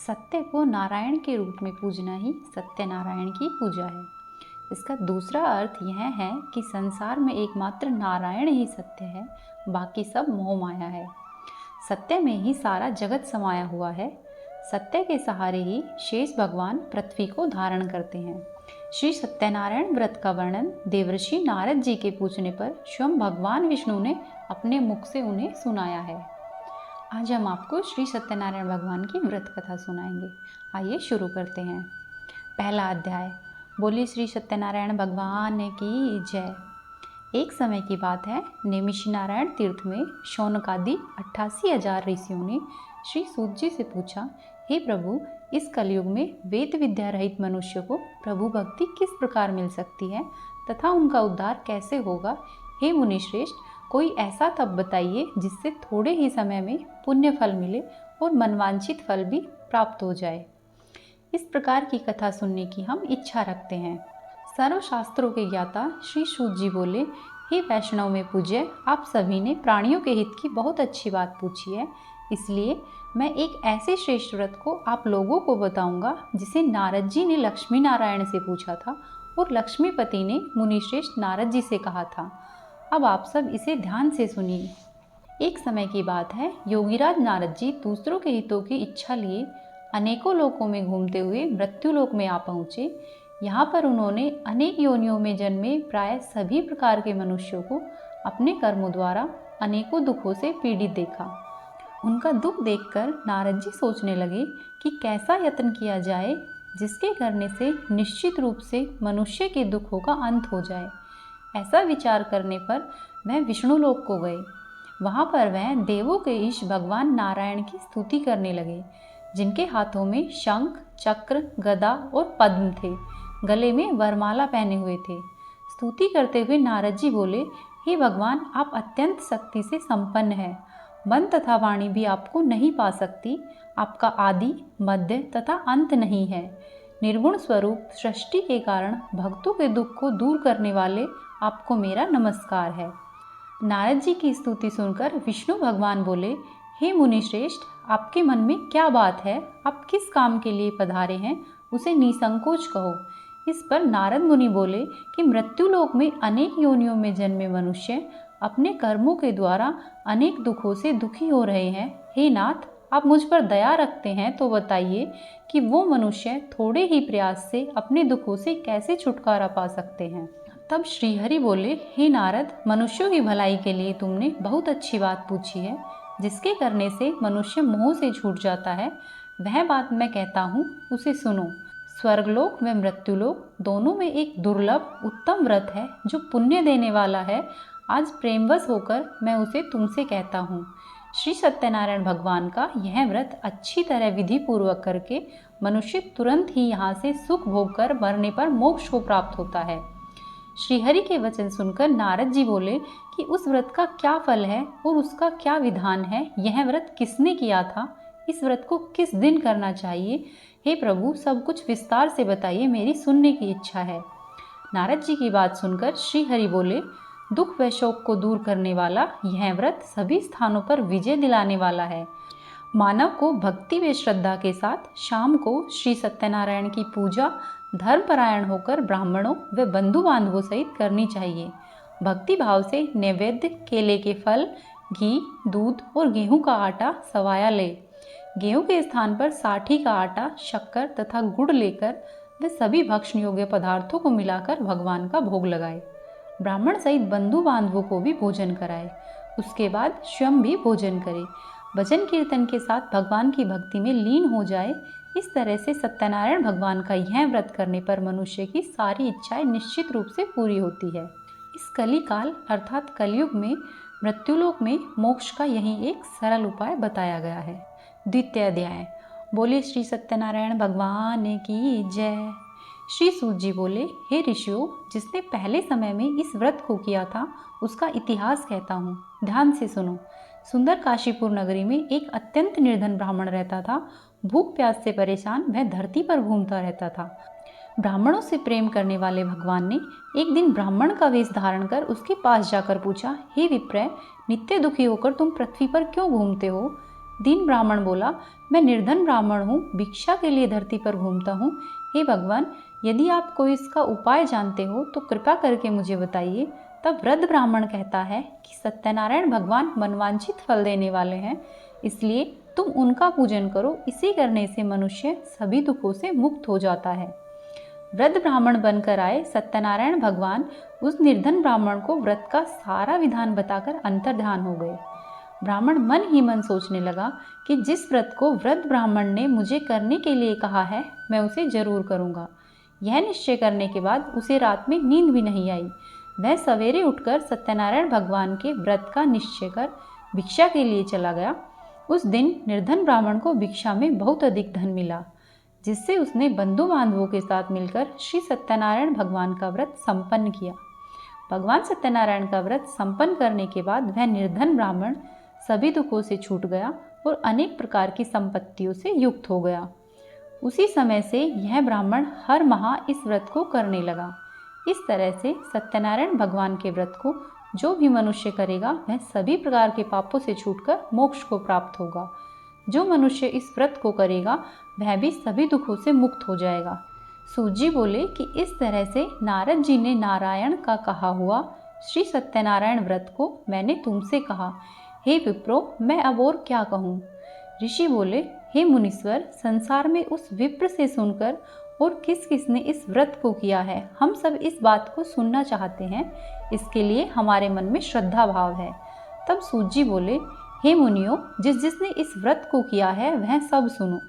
सत्य को नारायण के रूप में पूजना ही सत्यनारायण की पूजा है। इसका दूसरा अर्थ यह है कि संसार में एकमात्र नारायण ही सत्य है, बाकी सब मोह माया है। सत्य में ही सारा जगत समाया हुआ है। सत्य के सहारे ही शेष भगवान पृथ्वी को धारण करते हैं। श्री सत्यनारायण व्रत का वर्णन देवर्षि नारद जी के पूछने पर स्वयं भगवान विष्णु ने अपने मुख से उन्हें सुनाया है। आज हम आपको श्री सत्यनारायण भगवान की व्रत कथा सुनाएंगे। आइए शुरू करते हैं। पहला अध्याय। बोलिए श्री सत्यनारायण भगवान की जय। एक समय की बात है, नेमिषि नारायण तीर्थ में शौनकादि 88,000 ऋषियों ने श्री सूत जी से पूछा, हे प्रभु, इस कलयुग में वेद विद्या रहित मनुष्य को प्रभु भक्ति किस प्रकार मिल सकती है तथा उनका उद्धार कैसे होगा। हे मुनिश्रेष्ठ, कोई ऐसा तप बताइए जिससे थोड़े ही समय में पुण्य फल मिले और मनवांछित फल भी प्राप्त हो जाए। इस प्रकार की कथा सुनने की हम इच्छा रखते हैं। सर्वशास्त्रों के ज्ञाता श्री सूत जी बोले, हे वैष्णव में पूज्य, आप सभी ने प्राणियों के हित की बहुत अच्छी बात पूछी है, इसलिए मैं एक ऐसे श्रेष्ठ व्रत को आप लोगों को बताऊंगा जिसे नारद जी ने लक्ष्मी नारायण से पूछा था और लक्ष्मीपति ने मुनिश्रेष्ठ नारद जी से कहा था। अब आप सब इसे ध्यान से सुनिए। एक समय की बात है, योगीराज नारद जी दूसरों के हितों की इच्छा लिए अनेकों लोकों में घूमते हुए मृत्युलोक में आ पहुँचे। यहाँ पर उन्होंने अनेक योनियों में जन्मे प्राय सभी प्रकार के मनुष्यों को अपने कर्मों द्वारा अनेकों दुखों से पीड़ित देखा। उनका दुख देखकर नारद जी सोचने लगे कि कैसा यत्न किया जाए जिसके करने से निश्चित रूप से मनुष्य के दुखों का अंत हो जाए। ऐसा विचार करने पर वह विष्णुलोक को गए। वहाँ पर वह देवों के ईश भगवान नारायण की स्तुति करने लगे, जिनके हाथों में शंख, चक्र, गदा और पद्म थे, गले में वरमाला पहने हुए थे। स्तुति करते हुए नारद जी बोले, हे भगवान, आप अत्यंत शक्ति से संपन्न हैं। मन तथा वाणी भी आपको नहीं पा सकती। आपका आदि, मध्य तथा अंत नहीं है। निर्गुण स्वरूप सृष्टि के कारण भक्तों के दुख को दूर करने वाले आपको मेरा नमस्कार है। नारद जी की स्तुति सुनकर विष्णु भगवान बोले, हे मुनिश्रेष्ठ, आपके मन में क्या बात है? आप किस काम के लिए पधारे हैं, उसे निसंकोच कहो। इस पर नारद मुनि बोले कि मृत्युलोक में अनेक योनियों में जन्मे मनुष्य अपने कर्मों के द्वारा अनेक दुखों से दुखी हो रहे हैं। हे नाथ, आप मुझ पर दया रखते हैं तो बताइए कि वो मनुष्य थोड़े ही प्रयास से अपने दुखों से कैसे छुटकारा पा सकते हैं। तब श्रीहरि बोले, हे नारद, मनुष्यों की भलाई के लिए तुमने बहुत अच्छी बात पूछी है, जिसके करने से मनुष्य मोह से छूट जाता है। वह बात मैं कहता हूँ, उसे सुनो। स्वर्गलोक व मृत्युलोक दोनों में एक दुर्लभ उत्तम व्रत है जो पुण्य देने वाला है। आज प्रेमवश होकर मैं उसे तुमसे कहता हूँ। श्री सत्यनारायण भगवान का यह व्रत अच्छी तरह विधि पूर्वक करके मनुष्य तुरंत ही यहाँ से सुख भोग कर मरने पर मोक्ष को प्राप्त होता है। श्रीहरि के वचन सुनकर नारद जी बोले कि उस व्रत का क्या फल है और उसका क्या विधान है। यह व्रत किसने किया था? इस व्रत को किस दिन करना चाहिए? हे प्रभु, सब कुछ विस्तार से बताइए, मेरी सुनने की इच्छा है। नारद जी की बात सुनकर श्रीहरि बोले, दुख व शोक को दूर करने वाला यह व्रत सभी स्थानों पर विजय दिलाने वाला है। मानव को भक्ति व श्रद्धा के साथ शाम को श्री सत्यनारायण की पूजा धर्मपरायण होकर ब्राह्मणों व बंधु बांधवों सहित करनी चाहिए। भक्ति भाव से नैवेद्य, केले के फल, घी, दूध और गेहूं का आटा सवाया ले। गेहूं के स्थान पर साठी का आटा, शक्कर तथा गुड़ लेकर वे सभी भक्षण योग्य पदार्थों को मिलाकर भगवान का भोग लगाए। ब्राह्मण सहित बंधु बांधवों को भी भोजन कराए। उसके बाद स्वयं भी भोजन करे। भजन कीर्तन के साथ भगवान की भक्ति में लीन हो जाए। इस तरह से सत्यनारायण भगवान का यह व्रत करने पर मनुष्य की सारी इच्छाएं निश्चित रूप से पूरी होती है। इस कलिकाल अर्थात कलयुग में मृत्युलोक में मोक्ष का यही एक सरल उपाय बताया गया है। द्वितीय अध्याय। बोले श्री सत्यनारायण भगवान की जय। श्री सूत जी बोले, हे ऋषियों, जिसने पहले समय में इस व्रत को किया था उसका इतिहास कहता हूँ, ध्यान से सुनो। सुंदर काशीपुर नगरी में एक अत्यंत निर्धन ब्राह्मण रहता था। भूख प्यास से परेशान वह धरती पर घूमता रहता था। ब्राह्मणों से प्रेम करने वाले भगवान ने एक दिन ब्राह्मण का वेश धारण कर उसके पास जाकर पूछा, हे विप्र, नित्य दुखी होकर तुम पृथ्वी पर क्यों घूमते हो? दीन ब्राह्मण बोला, मैं निर्धन ब्राह्मण हूँ, भिक्षा के लिए धरती पर घूमता हूँ। हे भगवान, यदि आप कोई इसका उपाय जानते हो तो कृपा करके मुझे बताइए। तब वृद्ध ब्राह्मण कहता है कि सत्यनारायण भगवान मनवांछित फल देने वाले हैं, इसलिए तुम उनका पूजन करो। इसी करने से मनुष्य सभी दुखों से मुक्त हो जाता है। वृद्ध ब्राह्मण बनकर आए सत्यनारायण भगवान उस निर्धन ब्राह्मण को व्रत का सारा विधान बताकर अंतर्ध्यान हो गए। ब्राह्मण मन ही मन सोचने लगा कि जिस व्रत को वृद्ध ब्राह्मण ने मुझे करने के लिए कहा है, मैं उसे जरूर करूँगा। यह निश्चय करने के बाद उसे रात में नींद भी नहीं आई। वह सवेरे उठकर सत्यनारायण भगवान के व्रत का निश्चय कर भिक्षा के लिए चला गया। उस दिन निर्धन ब्राह्मण को भिक्षा में बहुत अधिक धन मिला, जिससे उसने बंधु बांधवों के साथ मिलकर श्री सत्यनारायण भगवान का व्रत संपन्न किया। भगवान सत्यनारायण का व्रत संपन्न करने के बाद वह निर्धन ब्राह्मण सभी दुखों से छूट गया और अनेक प्रकार की संपत्तियों से युक्त हो गया। उसी समय से यह ब्राह्मण हर माह इस व्रत को करने लगा। इस तरह से सत्यनारायण भगवान के व्रत को जो भी मनुष्य करेगा वह सभी प्रकार के पापों से छूटकर मोक्ष को प्राप्त होगा। जो मनुष्य इस व्रत को करेगा वह भी सभी दुखों से मुक्त हो जाएगा। सूत जी बोले कि इस तरह से नारद जी ने नारायण का कहा हुआ श्री सत्यनारायण व्रत को मैंने तुमसे कहा। हे विप्रो, मैं अब और क्या कहूँ। ऋषि बोले, हे मुनीश्वर, संसार में उस विप्र से सुनकर और किस किस ने इस व्रत को किया है, हम सब इस बात को सुनना चाहते हैं। इसके लिए हमारे मन में श्रद्धा भाव है। तब सूत जी बोले, हे मुनियों, जिसने इस व्रत को किया है वह सब सुनो।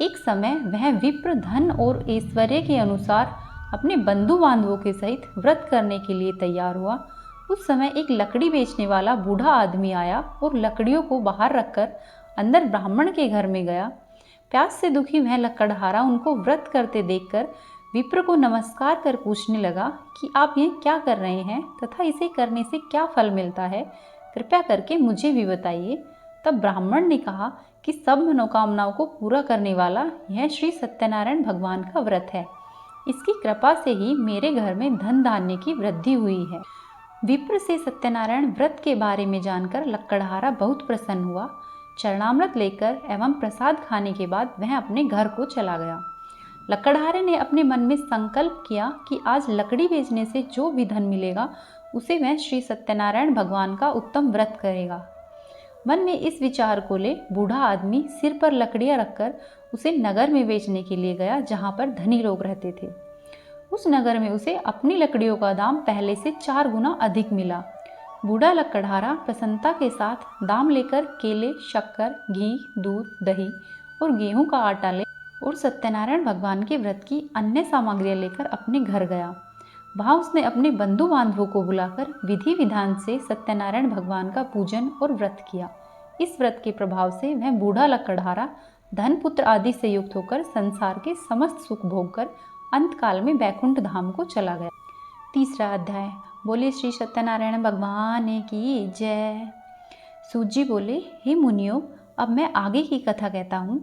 एक समय वह विप्र धन और ऐश्वर्य के अनुसार अपने बंधु बांधवों के सहित व्रत करने के लिए तैयार हुआ। उस समय एक लकड़ी बेचने वाला बूढ़ा आदमी आया और लकड़ियों को बाहर रखकर अंदर ब्राह्मण के घर में गया। प्यास से दुखी वह लकड़हारा उनको व्रत करते देखकर विप्र को नमस्कार कर पूछने लगा कि आप ये क्या कर रहे हैं तथा इसे करने से क्या फल मिलता है, कृपया करके मुझे भी बताइए। तब ब्राह्मण ने कहा कि सब मनोकामनाओं को पूरा करने वाला यह श्री सत्यनारायण भगवान का व्रत है। इसकी कृपा से ही मेरे घर में धन धान्य की वृद्धि हुई है। विप्र से सत्यनारायण व्रत के बारे में जानकर लकड़हारा बहुत प्रसन्न हुआ। चरणामृत लेकर एवं प्रसाद खाने के बाद वह अपने घर को चला गया। लकड़हारे ने अपने मन में संकल्प किया कि आज लकड़ी बेचने से जो भी धन मिलेगा उसे वह श्री सत्यनारायण भगवान का उत्तम व्रत करेगा। मन में इस विचार को ले बूढ़ा आदमी सिर पर लकड़ियां रखकर उसे नगर में बेचने के लिए गया, जहाँ पर धनी लोग रहते थे। उस नगर में उसे अपनी लकड़ियों का दाम पहले से 4 गुना अधिक मिला। बूढ़ा लकड़हारा प्रसन्नता के साथ दाम लेकर केले, शक्कर, घी, दूध, दही और गेहूं का आटा ले और सत्यनारायण भगवान के व्रत की अन्य सामग्रियां लेकर अपने घर गया। वहां उसने अपने बंधु बांधवों को बुलाकर विधि विधान से सत्यनारायण भगवान का पूजन और व्रत किया। इस व्रत के प्रभाव से वह बूढ़ा लकड़हारा धन पुत्र आदि से युक्त होकर संसार के समस्त सुख भोग कर अंत काल में बैकुंठ धाम को चला गया। तीसरा अध्याय। बोले श्री सत्यनारायण भगवान की जय। सूत जी बोले, हे मुनियों, अब मैं आगे की कथा कहता हूँ।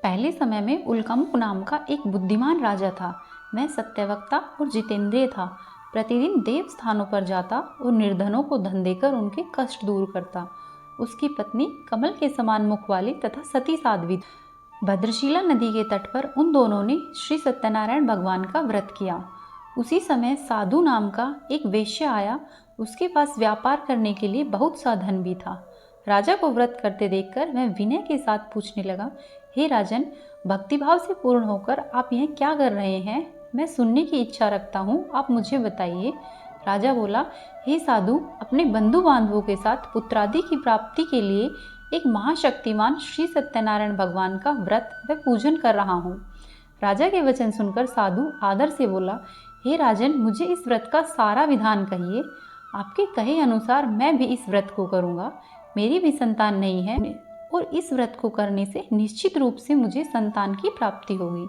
पहले समय में उल्कमुक नाम का एक बुद्धिमान राजा था। वह सत्यवक्ता और जितेंद्रिय था। प्रतिदिन देव स्थानों पर जाता और निर्धनों को धन देकर उनके कष्ट दूर करता। उसकी पत्नी कमल के समान मुख वाली तथा सती साध्वी थी। भद्रशिला नदी के तट पर उन दोनों ने श्री सत्यनारायण भगवान का व्रत किया। उसी समय साधु नाम का एक वेश्य आया। उसके पास व्यापार करने के लिए बहुत सा धन भी था। राजा को व्रत करते देखकर वह विनय के साथ पूछने लगा, हे राजन, भक्तिभाव से पूर्ण होकर आप यह क्या कर रहे हैं? मैं सुनने की इच्छा रखता हूँ, आप मुझे बताइए। राजा बोला, हे साधु, अपने बंधु बांधवों के साथ पुत्रादि की प्राप्ति के लिए एक महाशक्तिमान श्री सत्यनारायण भगवान का व्रत व पूजन कर रहा हूँ। राजा के वचन सुनकर साधु आदर से बोला, हे राजन, मुझे इस व्रत का सारा विधान कहिए। आपके कहे अनुसार मैं भी इस व्रत को करूँगा। मेरी भी संतान नहीं है और इस व्रत को करने से निश्चित रूप से मुझे संतान की प्राप्ति होगी।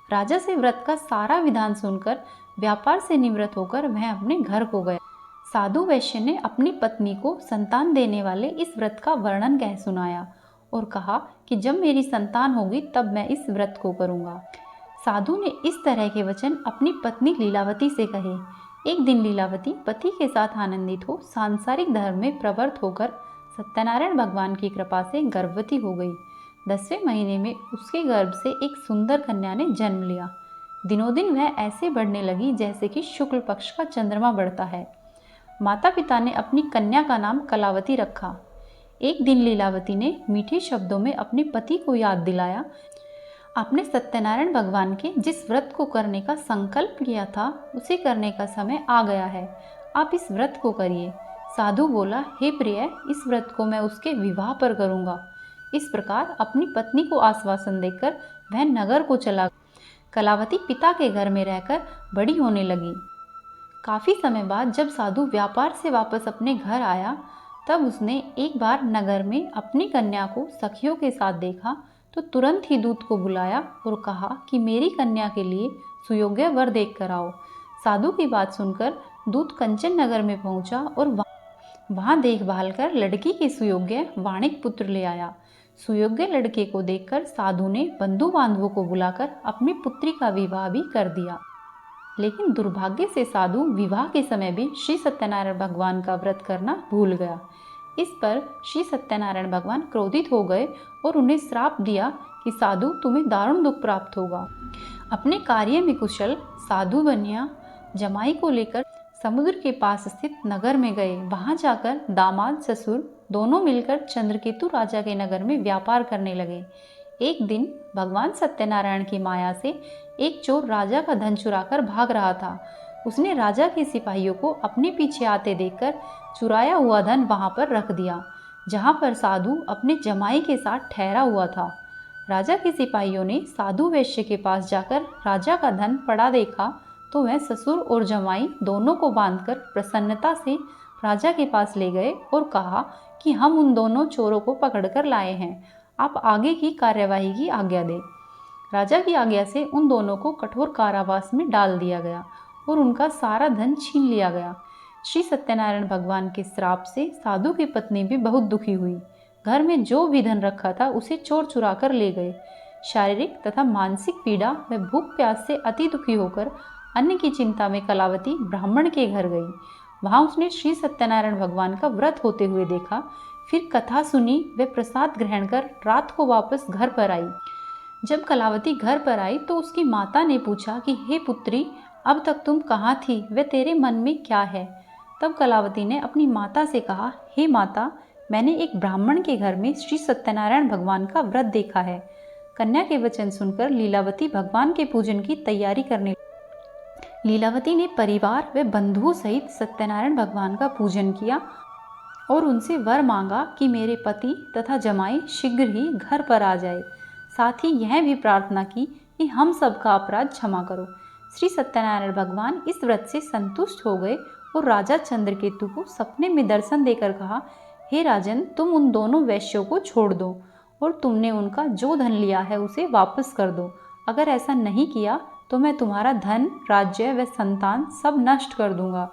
राजा से व्रत का सारा विधान सुनकर व्यापार से निवृत्त होकर वह अपने घर को गया। साधु वैश्य ने अपनी पत्नी को संतान देने वाले इस व्रत का वर्णन कह सुनाया और कहा कि जब मेरी संतान होगी तब मैं इस व्रत को करूँगा। साधु ने इस तरह के वचन अपनी पत्नी लीलावती से कहे। एक दिन लीलावती पति के साथ आनंदित हो सांसारिक धर्म में प्रवृत्त होकर सत्यनारायण भगवान की कृपा से गर्भवती हो गई। 10वें महीने में उसके गर्भ से एक सुंदर कन्या ने जन्म लिया। दिनों दिन वह ऐसे बढ़ने लगी जैसे कि शुक्ल पक्ष का चंद्रमा बढ़ता है। माता पिता ने अपनी कन्या का नाम कलावती रखा। एक दिन लीलावती ने मीठे शब्दों में अपने पति को याद दिलाया, आपने सत्यनारायण भगवान के जिस व्रत को करने का संकल्प किया था उसे करने का समय आ गया है, आप इस व्रत को करिए। साधु बोला, हे प्रिय, इस व्रत को मैं उसके विवाह पर करूँगा। इस प्रकार अपनी पत्नी को आश्वासन देकर वह नगर को चला। कलावती पिता के घर में रहकर बड़ी होने लगी। काफ़ी समय बाद जब साधु व्यापार से वापस अपने घर आया तब उसने एक बार नगर में अपनी कन्या को सखियों के साथ देखा तो तुरंत ही दूत को बुलाया और कहा कि मेरी कन्या के लिए सुयोग्य वर देख कर आओ। साधु की बात सुनकर दूत कंचन नगर में पहुंचा और वहां देखभाल कर लड़की के सुयोग्य वाणिक पुत्र ले आया। सुयोग्य लड़के को देखकर साधु ने बंधु बांधवों को बुलाकर अपनी पुत्री का विवाह भी कर दिया। लेकिन दुर्भाग्य से साधु विवाह के समय भी श्री सत्यनारायण भगवान का व्रत करना भूल गया। इस पर श्री सत्यनारायण भगवान क्रोधित हो गए और उन्हें श्राप दिया कि साधु तुम्हें दारुण दुख प्राप्त होगा। अपने कार्य में कुशल साधु बनिया जमाई को लेकर समुद्र के पास स्थित नगर में गए। वहां जाकर दामाद ससुर दोनों मिलकर चंद्रकेतु राजा के नगर में व्यापार करने लगे। एक दिन भगवान सत्यनारायण की माया से एक चोर राजा का धन चुराकर भाग रहा था। उसने राजा के सिपाहियों को अपने पीछे आते देखकर चुराया हुआ धन वहां पर रख दिया, जहां पर साधु अपने जमाई के साथ ठहरा हुआ था। राजा के सिपाहियों ने साधु वैश्य के पास जाकर राजा का धन पड़ा देखा तो वह ससुर और जमाई दोनों को बांधकर प्रसन्नता से राजा के पास ले गए और कहा कि हम उन दोनों चोरों को पकड़कर लाए हैं, आप आगे की कार्यवाही की आज्ञा दें। राजा की आज्ञा से उन दोनों को कठोर कारावास में डाल दिया गया और उनका सारा धन छीन लिया गया। श्री सत्यनारायण भगवान के श्राप से साधु की पत्नी भी बहुत दुखी हुई। घर में जो भी धन रखा था उसे चोर चुरा कर ले गए। शारीरिक तथा मानसिक पीड़ा व भूख प्यास से अति दुखी होकर अन्न की चिंता में कलावती ब्राह्मण के घर गई। वहां उसने श्री सत्यनारायण भगवान का व्रत होते हुए देखा। फिर कथा सुनी व प्रसाद ग्रहण कर रात को वापस घर पर आई। जब कलावती घर पर आई तो उसकी माता ने पूछा कि हे पुत्री, अब तक तुम कहाँ थी व तेरे मन में क्या है। तब कलावती ने अपनी माता से कहा, हे माता, मैंने एक ब्राह्मण के घर में श्री सत्यनारायण भगवान का व्रत देखा है। कन्या के वचन सुनकर लीलावती भगवान के पूजन की तैयारी करने लीलावती ने परिवार व बंधुओं सहित सत्यनारायण भगवान का पूजन किया और उनसे वर मांगा कि मेरे पति तथा जमाई शीघ्र ही घर पर आ जाए। साथ ही यह भी प्रार्थना की कि हम सबका अपराध क्षमा करो। श्री सत्यनारायण भगवान इस व्रत से संतुष्ट हो गए और राजा चंद्रकेतु को सपने में दर्शन देकर कहा, हे राजन, तुम उन दोनों वैश्यों को छोड़ दो और तुमने उनका जो धन लिया है उसे वापस कर दो। अगर ऐसा नहीं किया तो मैं तुम्हारा धन, राज्य व संतान सब नष्ट कर दूंगा।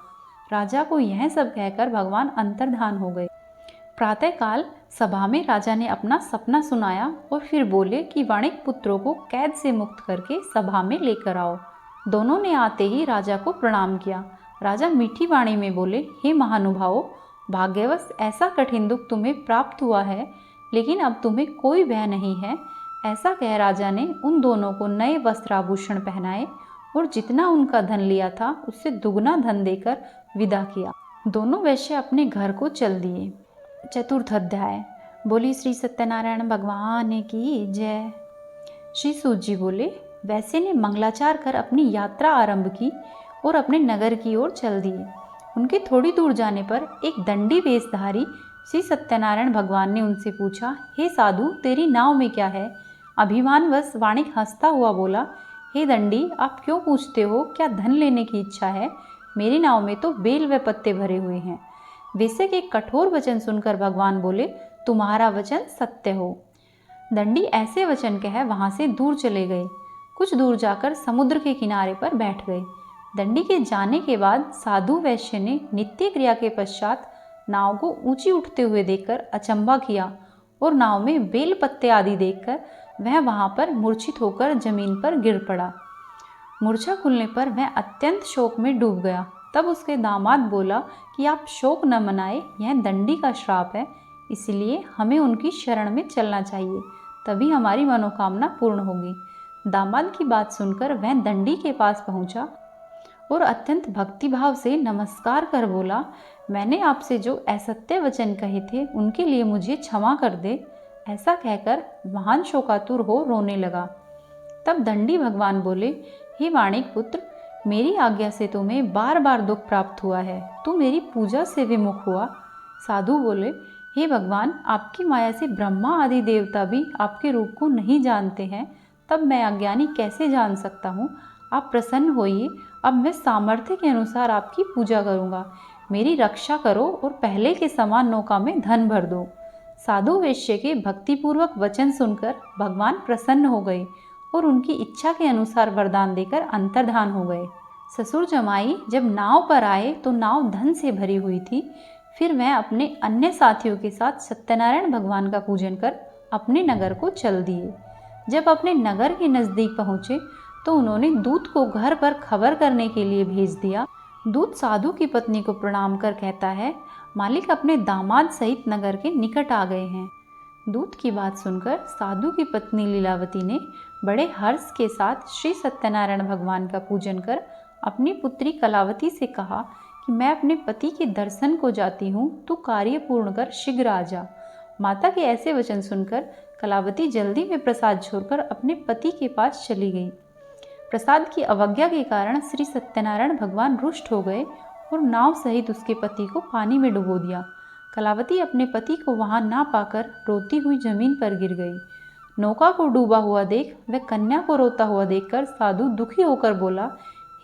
राजा को यह सब कहकर भगवान अंतर्धान हो गए। प्रातःकाल सभा में राजा ने अपना सपना सुनाया और फिर बोले कि वाणिक पुत्रों को कैद से मुक्त करके सभा में लेकर आओ। दोनों ने आते ही राजा को प्रणाम किया। राजा मीठी वाणी में बोले, हे महानुभावों, भाग्यवश ऐसा कठिन दुख तुम्हें प्राप्त हुआ है, लेकिन अब तुम्हें कोई भय नहीं है। ऐसा कह राजा ने उन दोनों को नए वस्त्राभूषण पहनाए और जितना उनका धन लिया था उससे दुगना धन देकर विदा किया। दोनों वैश्य अपने घर को चल दिए। चतुर्थ अध्याय। बोली श्री सत्यनारायण भगवान की जय। श्री सूत जी बोले, वैश्य ने मंगलाचार कर अपनी यात्रा आरंभ की और अपने नगर की ओर चल दिए। उनके थोड़ी दूर जाने पर एक दंडी वेशधारी श्री सत्यनारायण भगवान ने उनसे पूछा, हे साधु, तेरी नाव में क्या है। अभिमानवश वाणिक हंसता हुआ बोला, हे दंडी, आप क्यों पूछते हो, क्या धन लेने की इच्छा है। मेरी नाव में तो बेल व पत्ते भरे हुए हैं। वैश्य के कठोर वचन सुनकर भगवान बोले, तुम्हारा वचन सत्य हो। दंडी ऐसे वचन कह वहां से दूर चले गए। कुछ दूर जाकर समुद्र के किनारे पर बैठ गए। दंडी के जाने के बाद साधु वैश्य ने नित्य क्रिया के पश्चात नाव को ऊंची उठते हुए देखकर अचंभा किया और नाव में बेल पत्ते आदि देखकर वह वहां पर मूर्छित होकर जमीन पर गिर पड़ा। मूर्छा खुलने पर वह अत्यंत शोक में डूब गया। तब उसके दामाद बोला कि आप शोक न मनाए, यह दंडी का श्राप है, इसलिए हमें उनकी शरण में चलना चाहिए, तभी हमारी मनोकामना पूर्ण होगी। दामाद की बात सुनकर वह दंडी के पास पहुंचा और अत्यंत भक्तिभाव से नमस्कार कर बोला, मैंने आपसे जो असत्य वचन कहे थे उनके लिए मुझे क्षमा कर दे। ऐसा कहकर महान शोकातुर हो रोने लगा। तब दंडी भगवान बोले, हे वाणिक पुत्र, मेरी आज्ञा से तुम्हें बार बार दुख प्राप्त हुआ है, तू मेरी पूजा से विमुख हुआ। साधु बोले, हे भगवान, आपकी माया से ब्रह्मा आदि देवता भी आपके रूप को नहीं जानते हैं, तब मैं अज्ञानी कैसे जान सकता हूँ। आप प्रसन्न होइए, अब मैं सामर्थ्य के अनुसार आपकी पूजा करूँगा। मेरी रक्षा करो और पहले के समान नौका में धन भर दो। साधु वैश्य के भक्तिपूर्वक वचन सुनकर भगवान प्रसन्न हो गए और उनकी इच्छा के अनुसार वरदान देकर अंतर्धान हो गए। ससुर जमाई जब नाव पर आए तो नाव धन से भरी हुई थी। फिर वह अपने अन्य साथियों के साथ सत्यनारायण भगवान का पूजन कर अपने नगर को चल दिए। जब अपने नगर के नज़दीक पहुँचे तो उन्होंने दूत को घर पर खबर करने के लिए भेज दिया। दूत साधु की पत्नी को प्रणाम कर कहता है, मालिक अपने दामाद सहित नगर के निकट आ गए हैं। दूत की बात सुनकर साधु की पत्नी लीलावती ने बड़े हर्ष के साथ श्री सत्यनारायण भगवान का पूजन कर अपनी पुत्री कलावती से कहा कि मैं अपने पति के दर्शन को जाती हूँ, तू कार्य पूर्ण कर शीघ्र आ जा। माता के ऐसे वचन सुनकर कलावती जल्दी में प्रसाद छोड़कर अपने पति के पास चली गई। प्रसाद की अवज्ञा के कारण श्री सत्यनारायण भगवान रुष्ट हो गए और नाव सहित उसके पति को पानी में डुबो दिया। कलावती अपने पति को वहां ना पाकर रोती हुई जमीन पर गिर गई। नौका को डूबा हुआ देख वह कन्या को रोता हुआ देखकर साधु दुखी होकर बोला,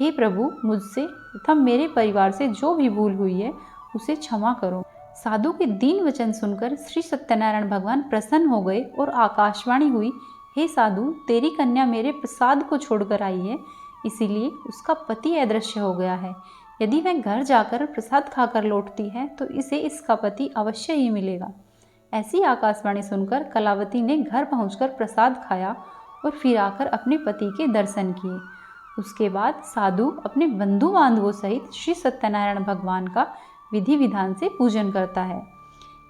हे प्रभु, मुझसे तथा मेरे परिवार से जो भी भूल हुई है उसे क्षमा करो। साधु के दीन वचन सुनकर श्री सत्यनारायण भगवान प्रसन्न हो गए और आकाशवाणी हुई, हे साधु, तेरी कन्या मेरे प्रसाद को छोड़कर आई है, इसीलिए उसका पति अदृश्य हो गया है। यदि वह घर जाकर प्रसाद खाकर लौटती है तो इसे इसका पति अवश्य ही मिलेगा। ऐसी आकाशवाणी सुनकर कलावती ने घर पहुंचकर प्रसाद खाया और फिर आकर अपने पति के दर्शन किए। उसके बाद साधु अपने बंधु बांधवों सहित श्री सत्यनारायण भगवान का विधि विधान से पूजन करता है।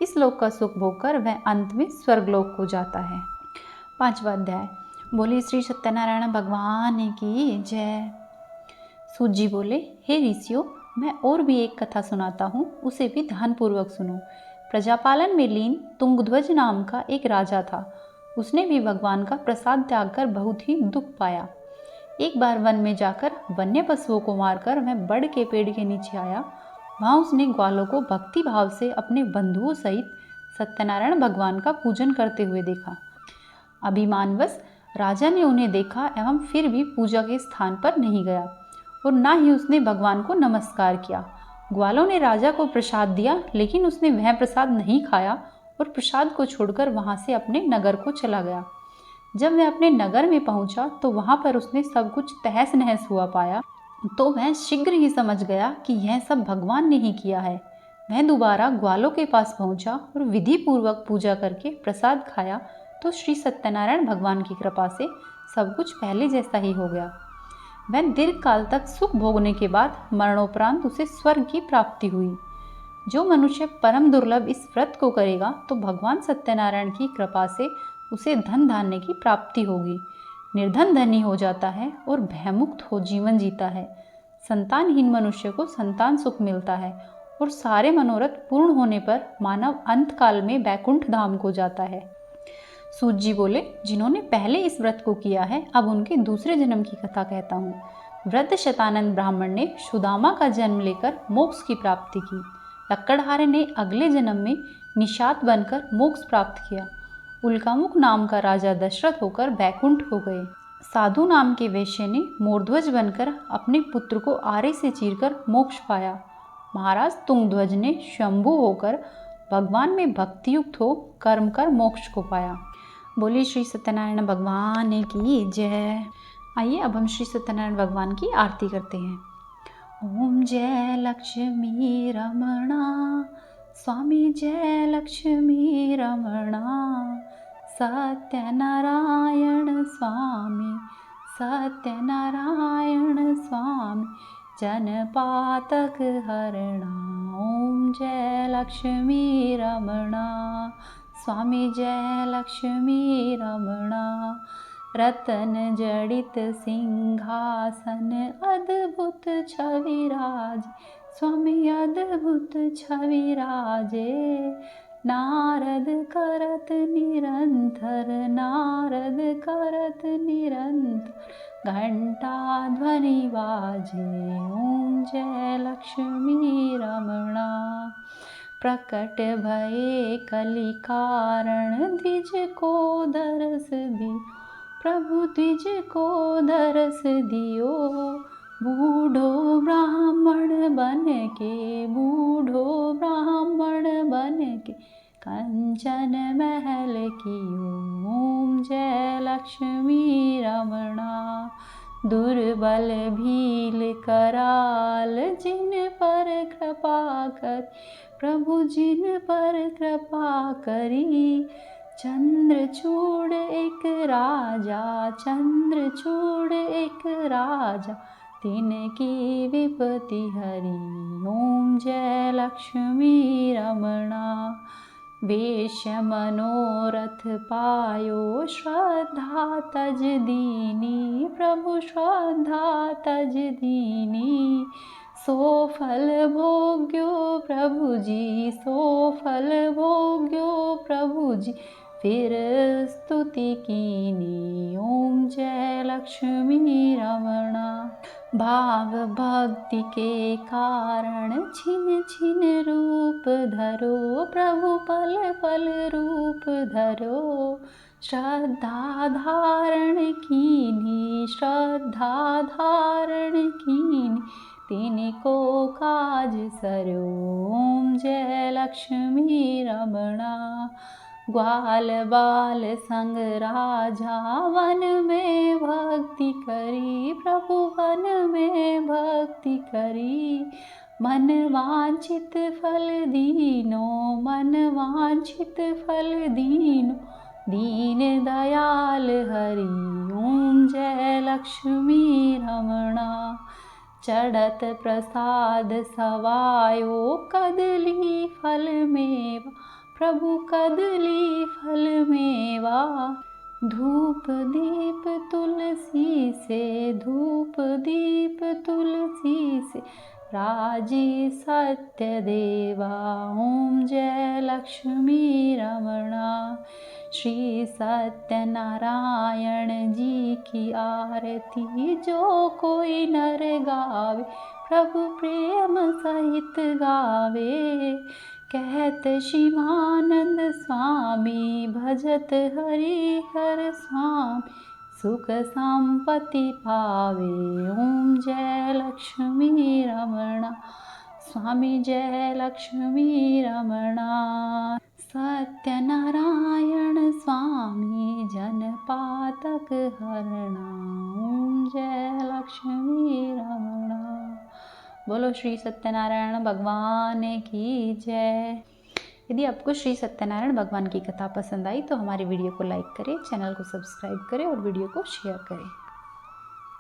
इस लोक का सुख भोगकर वह अंत में स्वर्गलोक को जाता है। 5वां अध्याय। बोले श्री सत्यनारायण भगवान की जय। सूत जी बोले, हे ऋषियों, मैं और भी एक कथा सुनाता हूँ, उसे भी ध्यानपूर्वक सुनो। प्रजापालन में लीन तुंगध्वज नाम का एक राजा था। उसने भी भगवान का प्रसाद त्याग कर बहुत ही दुख पाया। एक बार वन में जाकर वन्य पशुओं को मारकर वह बड़ के पेड़ के नीचे आया। वहाँ उसने ग्वालों को भक्ति भाव से अपने बंधुओं सहित सत्यनारायण भगवान का पूजन करते हुए देखा। अभिमानवश राजा ने उन्हें देखा एवं फिर भी पूजा के स्थान पर नहीं गया और ना ही उसने भगवान को नमस्कार किया। ग्वालों ने राजा को प्रसाद दिया, लेकिन उसने वह प्रसाद नहीं खाया और प्रसाद को छोड़कर वहां से अपने नगर को चला गया। जब वह अपने नगर में पहुंचा तो वहां पर उसने सब कुछ तहस नहस हुआ पाया, तो वह शीघ्र ही समझ गया कि यह सब भगवान ने ही किया है। वह दोबारा ग्वालों के पास पहुंचा और विधि पूर्वक पूजा करके प्रसाद खाया तो श्री सत्यनारायण भगवान की कृपा से सब कुछ पहले जैसा ही हो गया। वह दीर्घ काल तक सुख भोगने के बाद मरणोपरांत उसे स्वर्ग की प्राप्ति हुई। जो मनुष्य परम दुर्लभ इस व्रत को करेगा तो भगवान सत्यनारायण की कृपा से उसे धन धान्य की प्राप्ति होगी। निर्धन धनी हो जाता है और भयमुक्त हो जीवन जीता है। संतानहीन मनुष्य को संतान सुख मिलता है और सारे मनोरथ पूर्ण होने पर मानव अंत काल में बैकुंठ धाम को जाता है। सूत जी बोले, जिन्होंने पहले इस व्रत को किया है, अब उनके दूसरे जन्म की कथा कहता हूँ। वृद्ध शतानंद ब्राह्मण ने सुदामा का जन्म लेकर मोक्ष की प्राप्ति की। लक्कड़हारे ने अगले जन्म में निषाद बनकर मोक्ष प्राप्त किया। उल्कामुख नाम का राजा दशरथ होकर बैकुंठ हो गए। साधु नाम के वैश्य ने मोरध्वज बनकर अपने पुत्र को आरे से चीरकर मोक्ष पाया। महाराज तुंगध्वज ने शंभु होकर भगवान में भक्तियुक्त हो कर्म कर मोक्ष को पाया। बोली श्री सत्यनारायण भगवान की जय। आइए अब हम श्री सत्यनारायण भगवान की आरती करते हैं। ओम जय लक्ष्मी रमणा, स्वामी जय लक्ष्मी रमणा, सत्यनारायण स्वामी, सत्यनारायण स्वामी, जनपातक हरणा। ओम जय लक्ष्मी रमणा। स्वामी जय लक्ष्मी रमणा। रतन जड़ित सिंहासन अद्भुत छवि राज। स्वामी अद्भुत छवि राजे। नारद करत निरंतर, नारद करत निरंतर, घंटा ध्वनि बाजे। ओम जय लक्ष्मी रमणा। प्रकट भये कलि कारण, द्विज को दरस दी। प्रभु द्विज को दरस दियो। बूढ़ो ब्राह्मण बन के, बूढ़ो ब्राह्मण बन के, कंचन महल कियो। ओम जय लक्ष्मी रमणा। दुर्बल भील कराल, जिन पर कृपा कर, प्रभु जिन पर कृपा करी। चंद्रचूड़ एक राजा, चंद्रचूड़ एक राजा, तिनकी विपत्ति हरी। ओम जय लक्ष्मी रमणा। वेश मनोरथ पायो, श्रद्धा तज दीनी। प्रभु श्रद्धा तज दीनी। सो फल भोग्यो प्रभु जी, सो फल भोग्यो प्रभु जी, फिर स्तुति कीनी। ओम जय लक्ष्मी रमणा। भाव भक्ति के कारण छिन छिन रूप धरो। प्रभु पल पल रूप धरो। श्रद्धा धारण कीनी, श्रद्धा धारण कीनी, तिनको काज सरो। ओम जय लक्ष्मी रमणा। ग्वाल बाल संग राजा, वन में भक्ति करी। प्रभु वन में भक्ति करी। मन वांछित फल दीनो, मन वांछित फल दीनो, दीन दयाल हरि। ओम जय लक्ष्मी रमणा। चढ़त प्रसाद सवायो, कदली फल मेवा। प्रभु कदली फल मेवा। धूप दीप तुलसी से, धूप दीप तुलसी से, राजी सत्य देवा। ओम जय लक्ष्मी रमणा। श्री सत्यनारायण जी की आरती, जो कोई नर गावे, प्रभु प्रेम सहित गावे। कहत शिवानंद स्वामी, भजत हरि हर स्वामी, सुख संपत्ति पावे। ओम जय लक्ष्मी रमणा। स्वामी जय लक्ष्मी रमणा। सत्यनारायण स्वामी जन पातक हरणा। ओम जय लक्ष्मी रमणा। बोलो श्री सत्यनारायण भगवान की जय। यदि आपको श्री सत्यनारायण भगवान की कथा पसंद आई तो हमारी वीडियो को लाइक करें, चैनल को सब्सक्राइब करें और वीडियो को शेयर करें।